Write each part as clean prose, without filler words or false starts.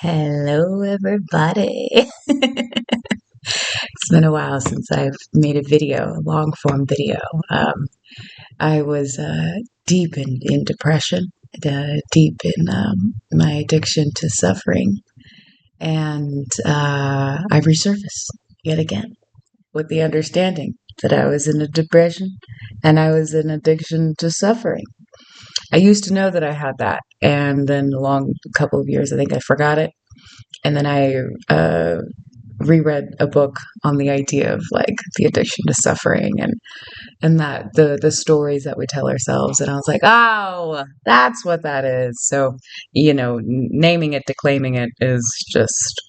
Hello, everybody. It's been a while since I've made a video, a long form video. I was deep in depression, deep in my addiction to suffering, and I resurfaced yet again with the understanding that I was in a depression and I was in addiction to suffering. I used to know that I had that, and then along a couple of years, I think I forgot it. And then I reread a book on the idea of like the addiction to suffering and that the stories that we tell ourselves. And I was like, oh, that's what that is. So, naming it, declaiming it is just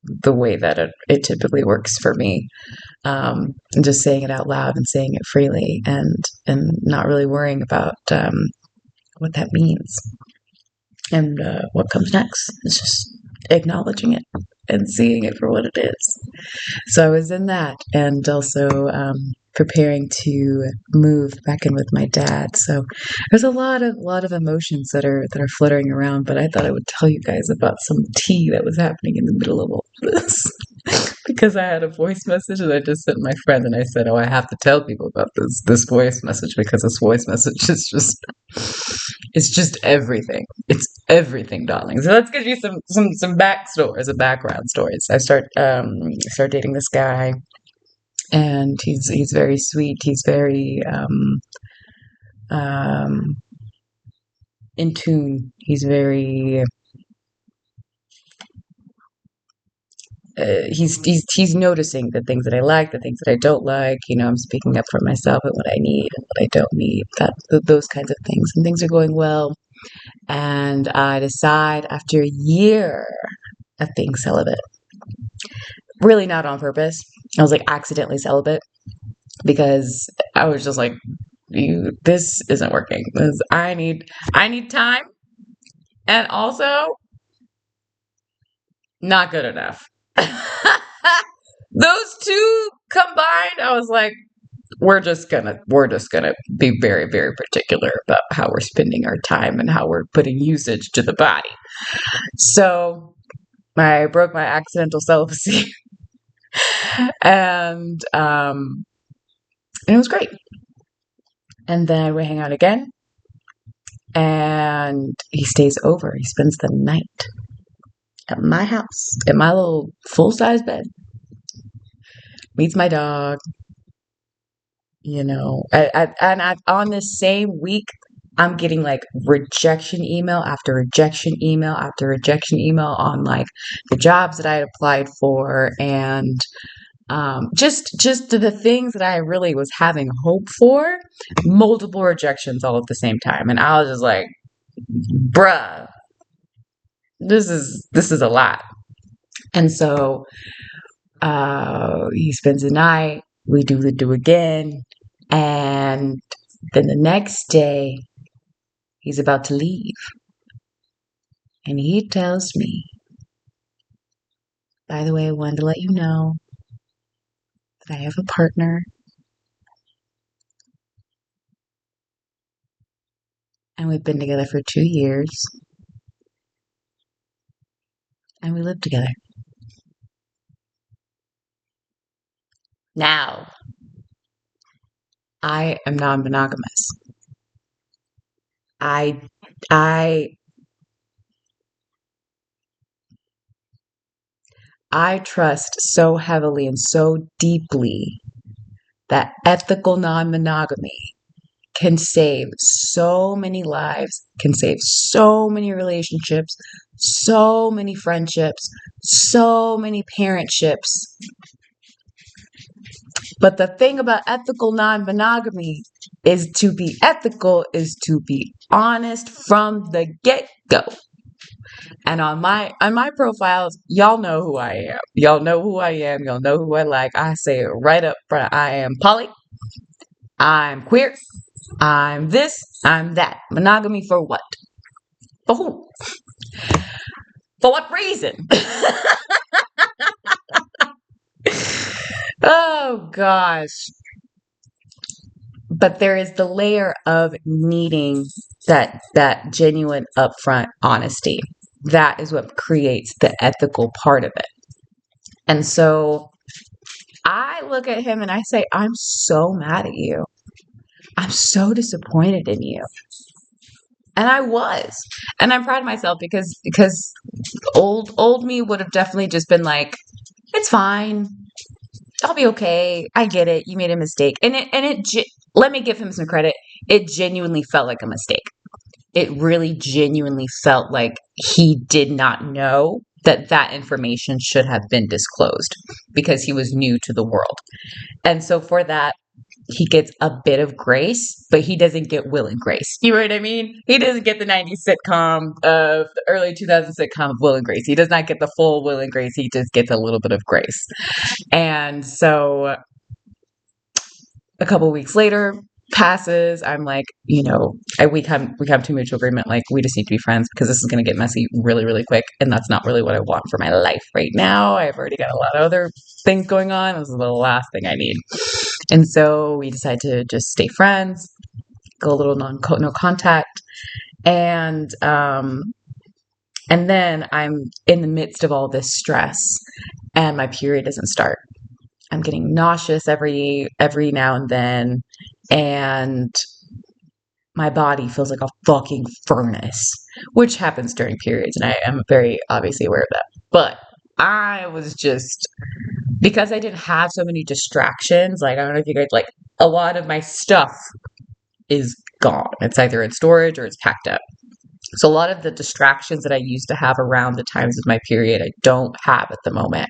the way that it typically works for me. And just saying it out loud and saying it freely and not really worrying about what that means and what comes next. It's just acknowledging it and seeing it for what it is. So I was in that, and also preparing to move back in with my dad. So there's a lot of emotions that are fluttering around. But I thought I would tell you guys about some tea that was happening in the middle of all this. Because I had a voice message and I just sent my friend and I said, "Oh, I have to tell people about this voice message because this voice message is just it's just everything. It's everything, darling." So let's give you some backstory, some background stories. I start dating this guy, and he's very sweet. He's very um, in tune. He's very he's noticing the things that I like, the things that I don't like. I'm speaking up for myself and what I need and what I don't need. Those kinds of things, and things are going well. And I decide after a year of being celibate, really not on purpose. I was like accidentally celibate because I was just like, this isn't working. I need time, and also not good enough. Those two combined, I was like, we're just gonna be very, very particular about how we're spending our time and how we're putting usage to the body. So I broke my accidental celibacy, and it was great. And then we hang out again, and he stays over. He spends the night at my house, in my little full size bed. Meets my dog. On this same week, I'm getting like rejection email after rejection email after rejection email on like the jobs that I had applied for, and just the things that I really was having hope for. Multiple rejections all at the same time, and I was just like, bruh, this is a lot. And so he spends the night. We do the do again, and then the next day he's about to leave, and he tells me, "By the way, I wanted to let you know that I have a partner, and we've been together for 2 years, and we live together." Now, I am non-monogamous. I I I trust so heavily and so deeply that ethical non-monogamy can save so many lives, can save so many relationships, so many friendships, so many parentships. But the thing about ethical non-monogamy is to be ethical is to be honest from the get-go. And on my profiles, y'all know who I am. Y'all know who I am. Y'all know who I like. I say it right up front. I am poly. I'm queer. I'm this. I'm that. Monogamy for what? For who? For what reason? Oh gosh. But there is the layer of needing that genuine upfront honesty. that is what creates the ethical part of it. And so I look at him and I say, I'm so mad at you. I'm so disappointed in you. And I was. And I'm proud of myself because old me would have definitely just been like, it's fine. I'll be okay. I get it. You made a mistake. Let me give him some credit. It genuinely felt like a mistake. It really genuinely felt like he did not know that information should have been disclosed because he was new to the world. And so for that, he gets a bit of grace, but he doesn't get Will and Grace. You know what I mean? He doesn't get the 90s sitcom of the early 2000s sitcom of Will and Grace. He does not get the full Will and Grace. He just gets a little bit of grace. And so a couple weeks later passes. I'm like, we come to mutual agreement. Like, we just need to be friends because this is going to get messy really, really quick. And that's not really what I want for my life right now. I've already got a lot of other things going on. This is the last thing I need. And so we decide to just stay friends, go a little no contact. And then I'm in the midst of all this stress and my period doesn't start. I'm getting nauseous every now and then, and my body feels like a fucking furnace, which happens during periods, and I am very obviously aware of that. But I was just, because I didn't have so many distractions, like, I don't know if you guys, like, a lot of my stuff is gone. It's either in storage or it's packed up. So a lot of the distractions that I used to have around the times of my period, I don't have at the moment.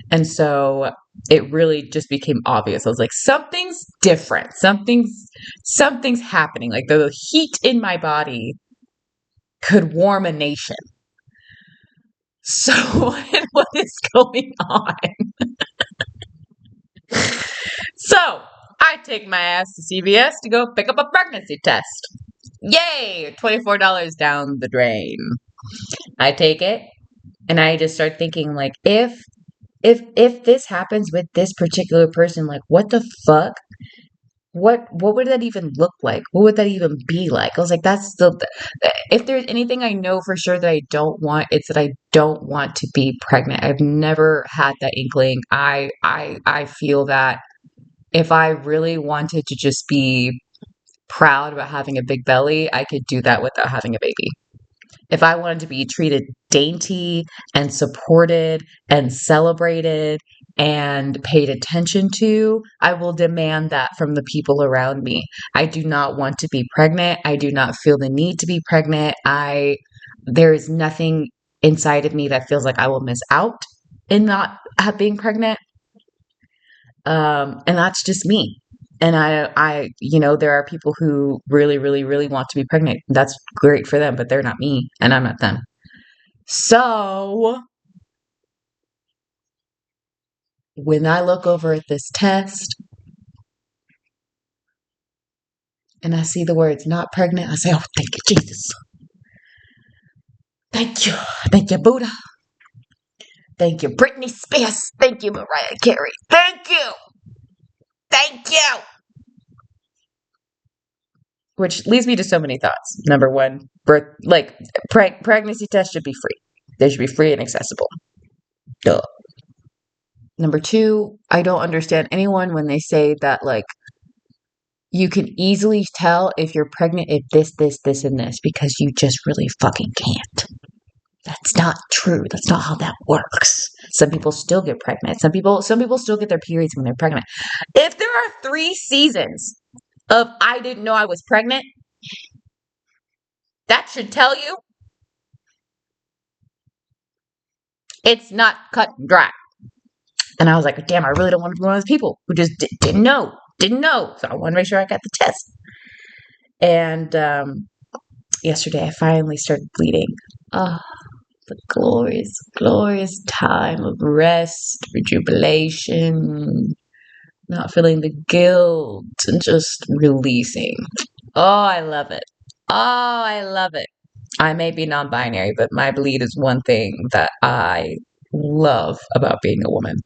And so it really just became obvious. I was like, something's different. Something's happening. Like, the heat in my body could warm a nation. So what is going on? So I take my ass to CVS to go pick up a pregnancy test. Yay! $24 down the drain. I take it and I just start thinking, like, if this happens with this particular person, like, what the fuck? What would that even look like? What would that even be like? I was like, if there's anything I know for sure that I don't want, it's that I don't want to be pregnant. I've never had that inkling. I feel that if I really wanted to just be proud about having a big belly, I could do that without having a baby. If I wanted to be treated dainty and supported and celebrated and paid attention to, I will demand that from the people around me. I do not want to be pregnant. I do not feel the need to be pregnant. There is nothing inside of me that feels like I will miss out in not being pregnant. And that's just me. And there are people who really, really, really want to be pregnant. That's great for them, but they're not me and I'm not them. So when I look over at this test and I see the words not pregnant, I say, oh, thank you, Jesus. Thank you. Thank you, Buddha. Thank you, Britney Spears. Thank you, Mariah Carey. Thank you. Thank you. Which leads me to so many thoughts. Number one, pregnancy tests should be free. They should be free and accessible. Duh. Number two, I don't understand anyone when they say that, like, you can easily tell if you're pregnant if this, and this, because you just really fucking can't. That's not true. That's not how that works. Some people still get pregnant. Some people still get their periods when they're pregnant. If there are 3 seasons of I didn't know I was pregnant, that should tell you it's not cut and dry. And I was like, damn, I really don't want to be one of those people who just didn't know. So I want to make sure I got the test. And yesterday I finally started bleeding. Oh, the glorious, glorious time of rest, rejubilation, not feeling the guilt, and just releasing. Oh, I love it. Oh, I love it. I may be non-binary, but my bleed is one thing that I love about being a woman.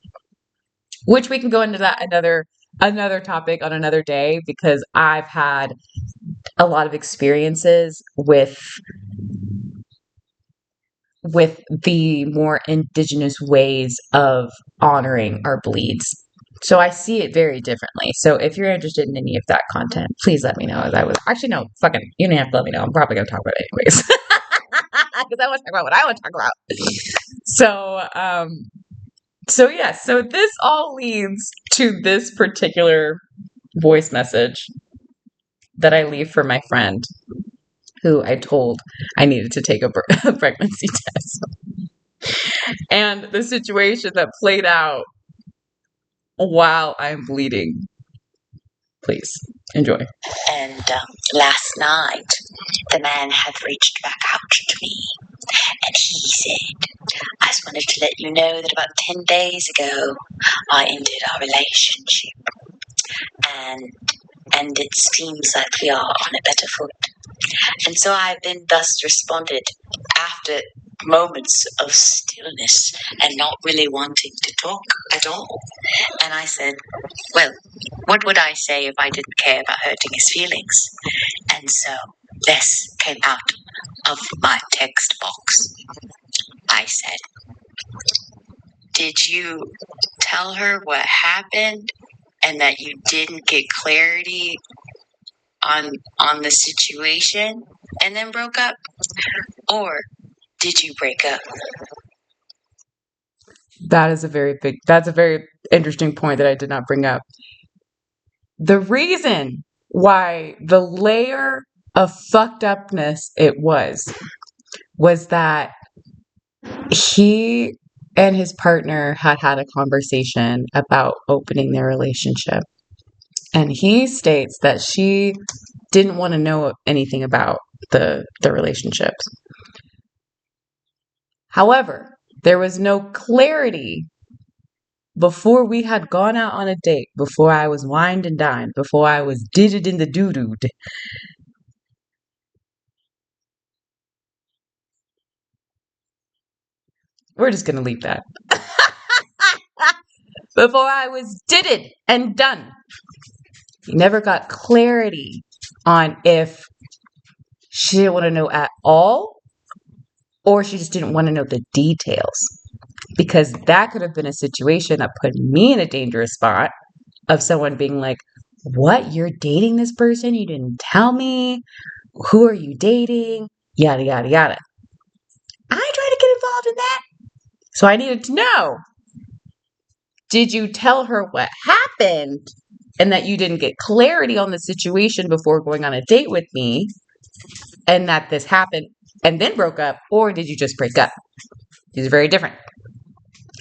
Which we can go into that another topic on another day, because I've had a lot of experiences with with the more indigenous ways of honoring our bleeds. So I see it very differently. So if you're interested in any of that content, please let me know. As I was actually no, fucking, you don't have to let me know. I'm probably gonna talk about it anyways, because I want to talk about what I want to talk about. So yeah. So this all leads to this particular voice message that I leave for my friend, who I told I needed to take a pregnancy test, and the situation that played out while I'm bleeding. Please enjoy. And last night, the man had reached back out to me, and he said, I just wanted to let you know that about 10 days ago, I ended our relationship. And it seems like we are on a better foot. And so I then thus responded, after moments of stillness and not really wanting to talk at all. And I said, well, what would I say if I didn't care about hurting his feelings? And so this came out of my text box. I said, did you tell her what happened and that you didn't get clarity on the situation and then broke up? Or did you break up? That's a very interesting point that I did not bring up. The reason why the layer of fucked upness it was that he and his partner had a conversation about opening their relationship. And he states that she didn't want to know anything about the relationships. However, there was no clarity before we had gone out on a date, before I was wined and dined, before I was did it in the doo-doo. We're just going to leave that. Before I was did it and done. He never got clarity on if she didn't want to know at all or she just didn't want to know the details. Because that could have been a situation that put me in a dangerous spot of someone being like, what? You're dating this person? You didn't tell me? Who are you dating? Yada, yada, yada. I tried to get involved in that. So I needed to know, did you tell her what happened and that you didn't get clarity on the situation before going on a date with me and that this happened and then broke up, or did you just break up? These are very different.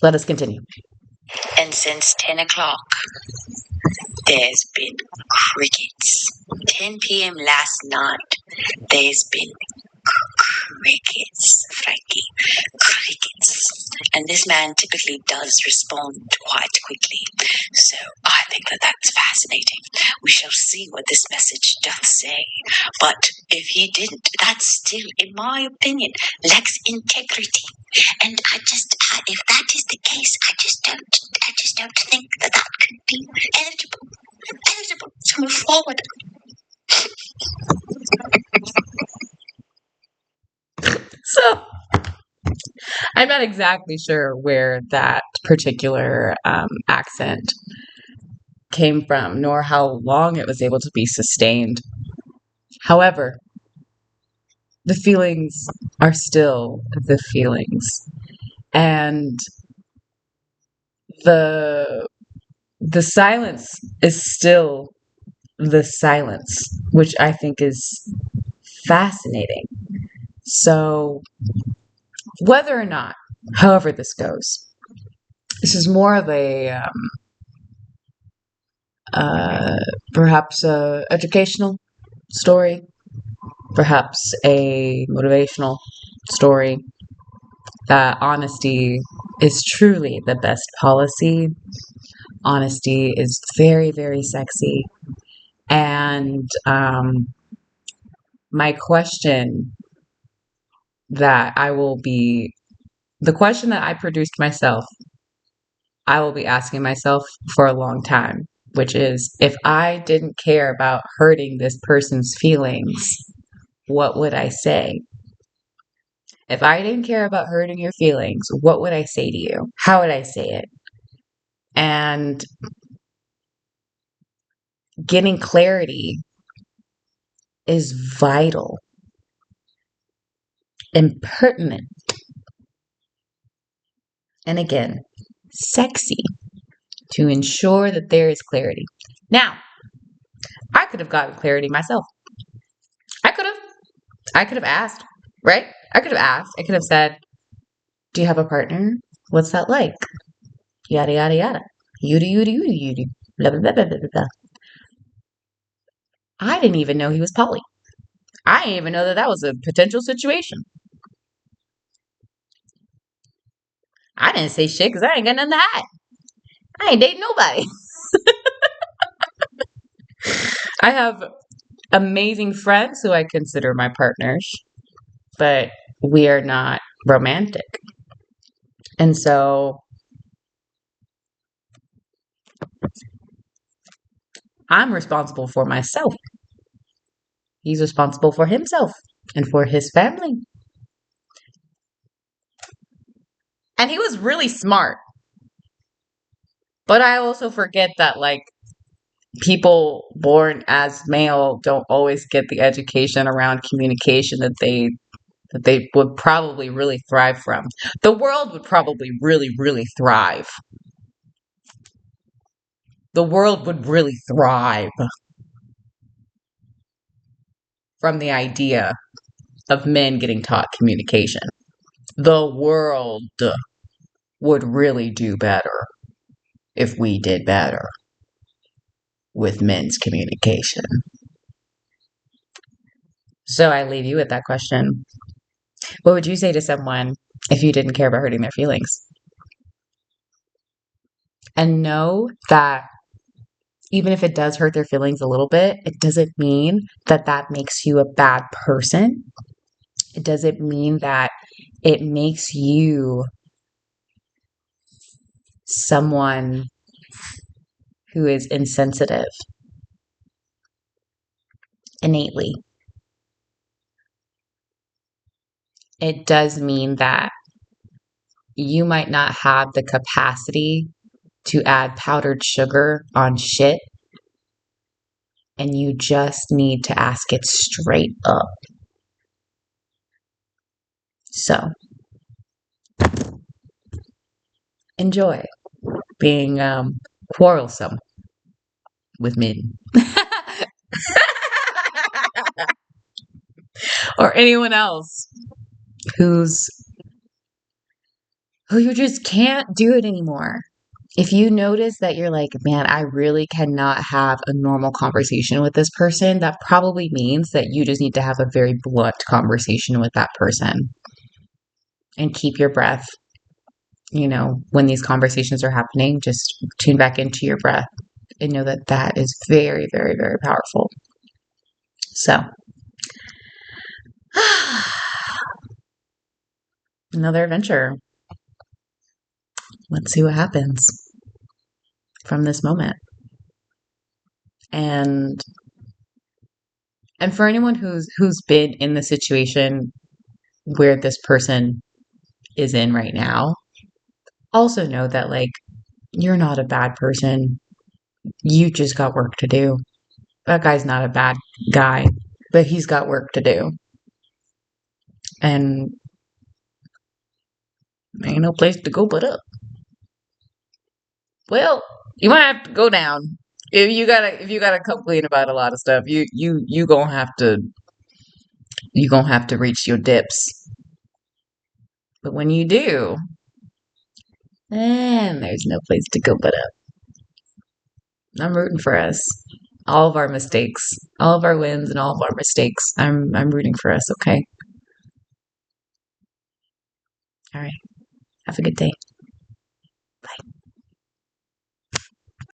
Let us continue. And since 10 o'clock, there's been crickets. 10 p.m. last night, there's been crickets, Frankie. Crickets. And this man typically does respond quite quickly. So I think that that's fascinating. We shall see what this message does say. But if he didn't, that still, in my opinion, lacks integrity. And if that is the case, I just don't think that could be eligible to move forward. So I'm not exactly sure where that particular accent came from, nor how long it was able to be sustained. However, the feelings are still the feelings. And the silence is still the silence, which I think is fascinating. So whether or not, however this goes, this is more of a perhaps a educational story, perhaps a motivational story, that honesty is truly the best policy. Honesty is very, very sexy. And my question the question that I produced myself, I will be asking myself for a long time, which is, if I didn't care about hurting this person's feelings, what would I say? If I didn't care about hurting your feelings, what would I say to you? How would I say it? And getting clarity is vital and pertinent. And again, sexy to ensure that there is clarity. Now, I could have gotten clarity myself. I could have. I could have asked, right? I could have asked. I could have said, do you have a partner? What's that like? Yada, yada, yada. Yudi, yudi, yudi, yudi. Blah, blah, blah, blah, blah, blah. I didn't even know he was poly. I didn't even know that that was a potential situation. I didn't say shit because I ain't got nothing to hide. I ain't dating nobody. I have amazing friends who I consider my partners, but we are not romantic. And so I'm responsible for myself. He's responsible for himself and for his family. And he was really smart. But I also forget that, like, people born as male don't always get the education around communication that they would probably really thrive from. The world would probably really, really thrive. The world would really thrive from the idea of men getting taught communication. The world would really do better if we did better with men's communication. So I leave you with that question. What would you say to someone if you didn't care about hurting their feelings? And know that even if it does hurt their feelings a little bit, it doesn't mean that that makes you a bad person. It doesn't mean that it makes you someone who is insensitive innately. It does mean that you might not have the capacity to add powdered sugar on shit, and you just need to ask it straight up. So, enjoy being quarrelsome with men. Or anyone else who's who you just can't do it anymore. If you notice that you're like, man, I really cannot have a normal conversation with this person, that probably means that you just need to have a very blunt conversation with that person and keep your breath. When these conversations are happening, just tune back into your breath and know that that is very, very, very powerful. So, another adventure. Let's see what happens from this moment. And for anyone who's been in the situation where this person is in right now, also know that, like, you're not a bad person. You just got work to do. That guy's not a bad guy, but he's got work to do. And ain't no place to go but up. Well, you might have to go down. If you gotta complain about a lot of stuff, you gonna have to reach your dips. But when you do, then there's no place to go but up. I'm rooting for us. All of our mistakes, all of our wins and all of our mistakes. I'm rooting for us, okay? All right. Have a good day.